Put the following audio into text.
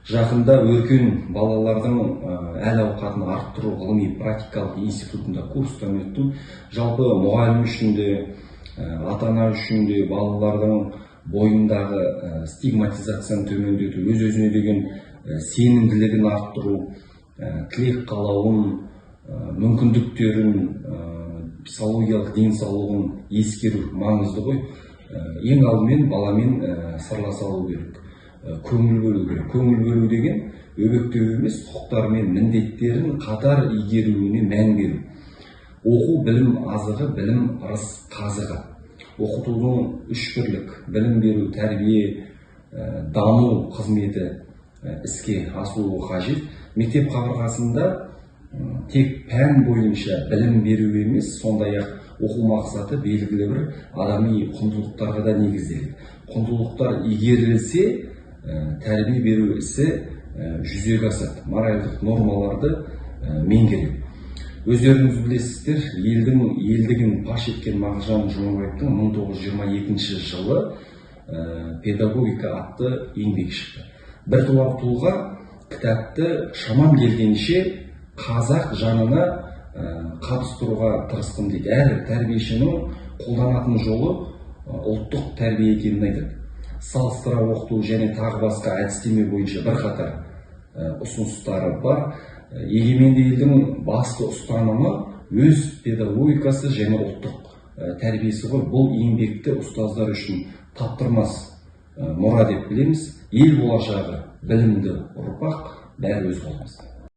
Жақында өркен балалардың әл ауқатын арттыру ғылыми практикалық институтында курстан өттім. Жалпы мұғалім үшін де, ата-ана үшін де балалардың бойындағы стигматизацияны төмендету, өз-өзіне деген сенімділігін арттыру, тілек қалауын, мүмкіндіктерін, психологиялық денсаулығын ескеру маңызды ғой. Ең алдымен баламен сырласа алу керек. Көңіл бөлу керек. Көңіл бөлу деген өбектеу емес, құқықтары мен міндеттерін қатар игеруіне мән беру. Оқу білім азығы, білім ырыс қазығы. Оқытудың үш бірлік, білім беру, тәрбие, даму қызметі іске асуы қажет. Мектеп қабырғасында тек пән бойынша білім беру емес, сондай-ақ оқу мақсаты белгілі бір адами құндылықтарға да негізделеді. Құндылықтар игерілсе, тәрбие беру ісі жүзеге асады, моральдық нормаларды меңгереді. Өздеріңіз білесіздер, елдігін паш еткен Мағжан Жұмабаевтың 1922 жылы педагогика атты еңбегі шықты. Біртуар тұлға кітапты шамам келгенше қазақ жанына қатыстыруға тырыстым дейді. Әр тәрбиешінің қолданатын жолы ұлттық тәрбие екенін айтады. Салыстыра оқыту және тағы басқа әдістеме бойынша бірқатар ұсыныстары бар. Егеменді елдің басты ұстанымы өз педагогикасы және ұлттық тәрбиесі ғой. Бұл еңбекті ұстаздар үшін таптырмас мұра деп білеміз. Ел болашағы білімді ұрпақ, бәрі өз қолымызда.